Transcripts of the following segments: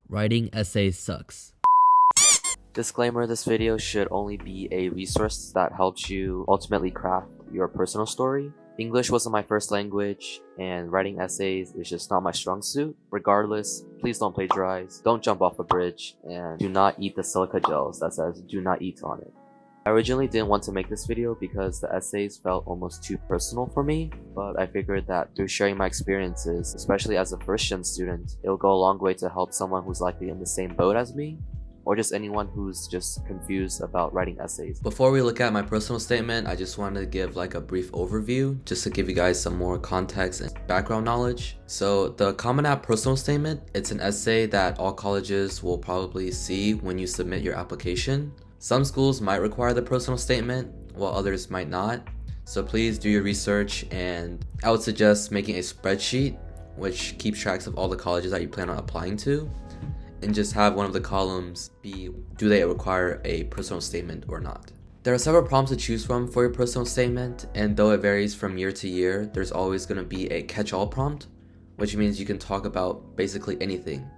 Writing essays sucks. Disclaimer, this video should only be a resource that helps you ultimately craft your personal story. English wasn't my first language, and writing essays is just not my strong suit. Regardless, please don't plagiarize, don't jump off a bridge, and do not eat the silica gels that says "do not eat" on it. I originally didn't want to make this video because the essays felt almost too personal for me, but I figured that through sharing my experiences, especially as a first-gen student, it'll go a long way to help someone who's likely in the same boat as me, or just anyone who's just confused about writing essays. Before we look at my personal statement, I just wanted to give like a brief overview just to give you guys some more context and background knowledge. So the Common App personal statement, it's an essay that all colleges will probably see when you submit your application. Some schools might require the personal statement, while others might not. So please do your research, and I would suggest making a spreadsheet which keeps tracks of all the colleges that you plan on applying to, and just have one of the columns be, do they require a personal statement or not? There are several prompts to choose from for your personal statement, and though it varies from year to year, there's always going to be a catch-all prompt, which means you can talk about basically anything,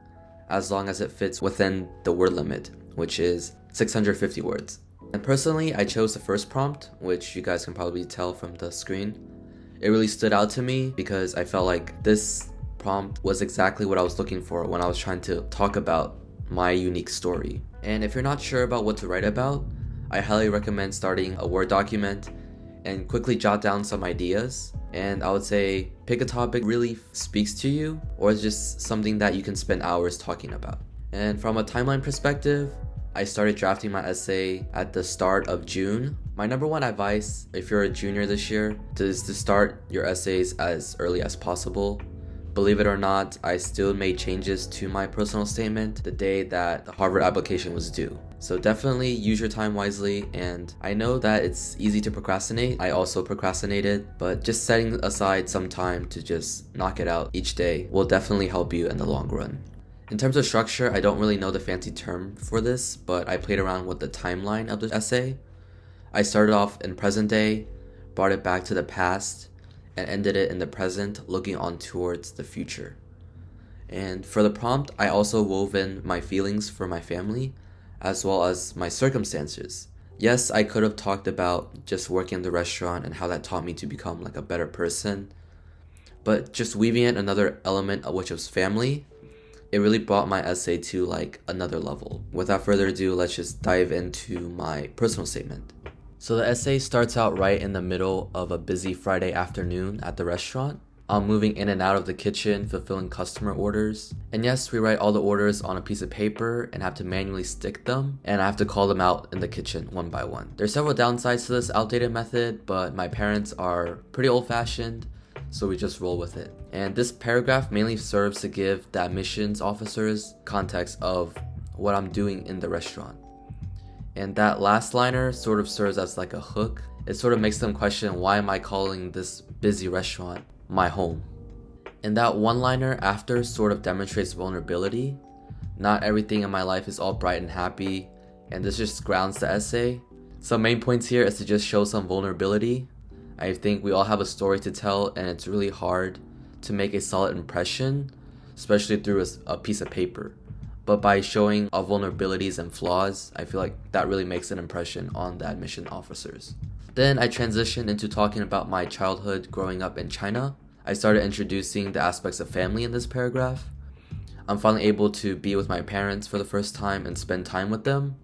as long as it fits within the word limit, which is 650 words. And personally, I chose the first prompt, which you guys can probably tell from the screen. It really stood out to me because I felt like this prompt was exactly what I was looking for when I was trying to talk about my unique story. And if you're not sure about what to write about, I highly recommend starting a Word document and quickly jot down some ideas. And I would say pick a topic really speaks to you, or it's just something that you can spend hours talking about. And from a timeline perspective, I started drafting my essay at the start of June. My number one advice, if you're a junior this year, is to start your essays as early as possible. Believe it or not, I still made changes to my personal statement the day that the Harvard application was due. So definitely use your time wisely, and I know that it's easy to procrastinate. I also procrastinated, but just setting aside some time to just knock it out each day will definitely help you in the long run. In terms of structure, I don't really know the fancy term for this, but I played around with the timeline of the essay. I started off in present day, brought it back to the past, and ended it in the present, looking on towards the future. And for the prompt, I also wove in my feelings for my family, as well as my circumstances. Yes, I could have talked about just working in the restaurant and how that taught me to become like a better person, but just weaving in another element of which was family, it really brought my essay to like another level. Without further ado, let's just dive into my personal statement. So the essay starts out right in the middle of a busy Friday afternoon at the restaurant. I'm moving in and out of the kitchen, fulfilling customer orders. And yes, we write all the orders on a piece of paper and have to manually stick them, and I have to call them out in the kitchen one by one. There's several downsides to this outdated method, but my parents are pretty old-fashioned, so we just roll with it. And this paragraph mainly serves to give the admissions officers context of what I'm doing in the restaurant. And that last liner sort of serves as like a hook. It sort of makes them question, why am I calling this busy restaurant my home? And that one-liner after sort of demonstrates vulnerability. Not everything in my life is all bright and happy, and this just grounds the essay. Some main points here is to just show some vulnerability. I think we all have a story to tell, and it's really hard to make a solid impression, especially through a piece of paper. But by showing our vulnerabilities and flaws, I feel like that really makes an impression on the admission officers. Then I transitioned into talking about my childhood growing up in China. I started introducing the aspects of family in this paragraph. I'm finally able to be with my parents for the first time and spend time with them,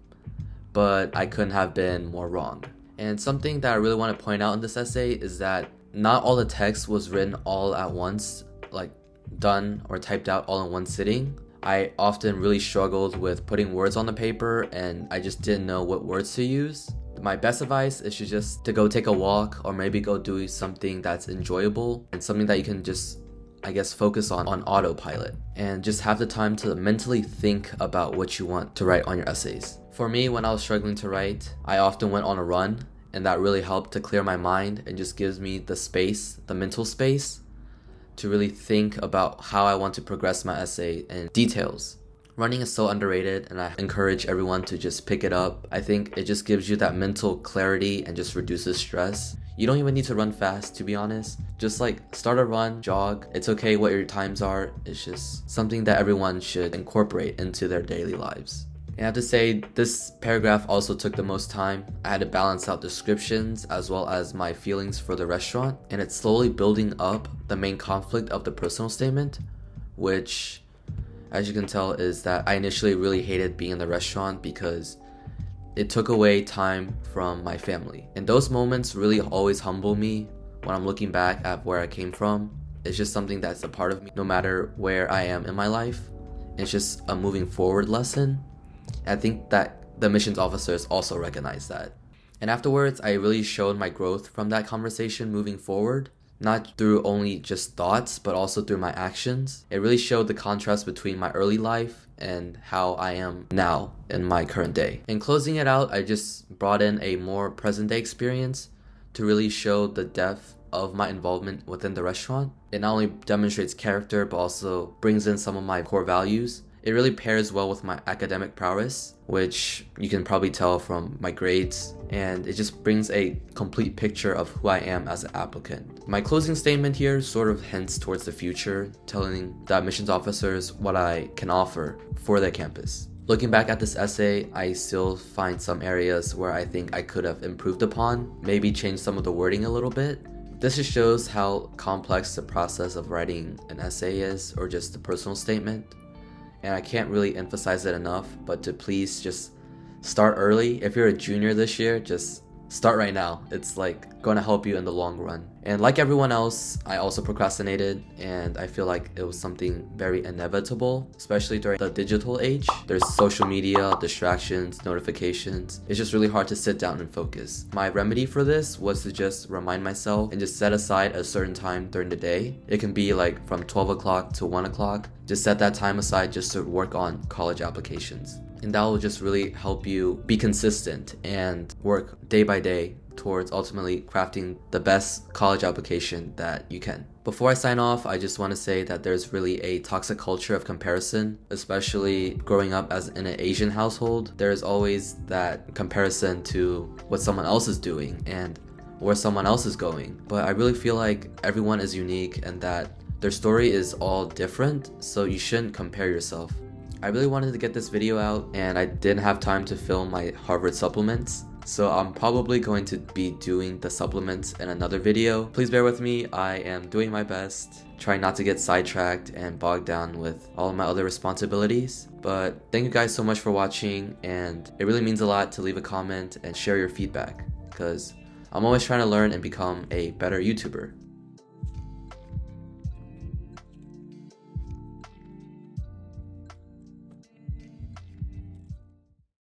but I couldn't have been more wrong. And something that I really want to point out in this essay is that not all the text was written all at once, like done or typed out all in one sitting. I often really struggled with putting words on the paper, and I just didn't know what words to use. My best advice is to go take a walk, or maybe go do something that's enjoyable and something that you can just, I guess, focus on autopilot, and just have the time to mentally think about what you want to write on your essays. For me, when I was struggling to write, I often went on a run, and that really helped to clear my mind and just gives me the space, the mental space, to really think about how I want to progress my essay and details. Running is so underrated, and I encourage everyone to just pick it up. I think it just gives you that mental clarity and just reduces stress. You don't even need to run fast, to be honest. Just like start a run, jog. It's okay what your times are. It's just something that everyone should incorporate into their daily lives. And I have to say, this paragraph also took the most time. I had to balance out descriptions as well as my feelings for the restaurant, and it's slowly building up the main conflict of the personal statement, which, as you can tell, is that I initially really hated being in the restaurant because it took away time from my family. And those moments really always humble me when I'm looking back at where I came from. It's just something that's a part of me no matter where I am in my life. It's just a moving forward lesson. I think that the admissions officers also recognize that. And afterwards, I really showed my growth from that conversation moving forward, not through only just thoughts, but also through my actions. It really showed the contrast between my early life and how I am now in my current day. In closing it out, I just brought in a more present day experience to really show the depth of my involvement within the restaurant. It not only demonstrates character, but also brings in some of my core values. It really pairs well with my academic prowess, which you can probably tell from my grades, and it just brings a complete picture of who I am as an applicant. My closing statement here sort of hints towards the future, telling the admissions officers what I can offer for their campus. Looking back at this essay, I still find some areas where I think I could have improved upon, maybe change some of the wording a little bit. This just shows how complex the process of writing an essay is, or just a personal statement. And I can't really emphasize it enough, but to please just start early. If you're a junior this year, just start right now. It's like going to help you in the long run. And like everyone else, I also procrastinated, and I feel like it was something very inevitable, especially during the digital age. There's social media, distractions, notifications. It's just really hard to sit down and focus. My remedy for this was to just remind myself and just set aside a certain time during the day. It can be like from 12 o'clock to 1 o'clock. Just set that time aside just to work on college applications. And that will just really help you be consistent and work day by day towards ultimately crafting the best college application that you can. Before I sign off, I just want to say that there's really a toxic culture of comparison, especially growing up as in an Asian household. There's always that comparison to what someone else is doing and where someone else is going. But I really feel like everyone is unique and that their story is all different, so you shouldn't compare yourself. I really wanted to get this video out, and I didn't have time to film my Harvard supplements, so I'm probably going to be doing the supplements in another video. Please bear with me, I am doing my best, trying not to get sidetracked and bogged down with all of my other responsibilities. But thank you guys so much for watching, and it really means a lot to leave a comment and share your feedback, because I'm always trying to learn and become a better YouTuber.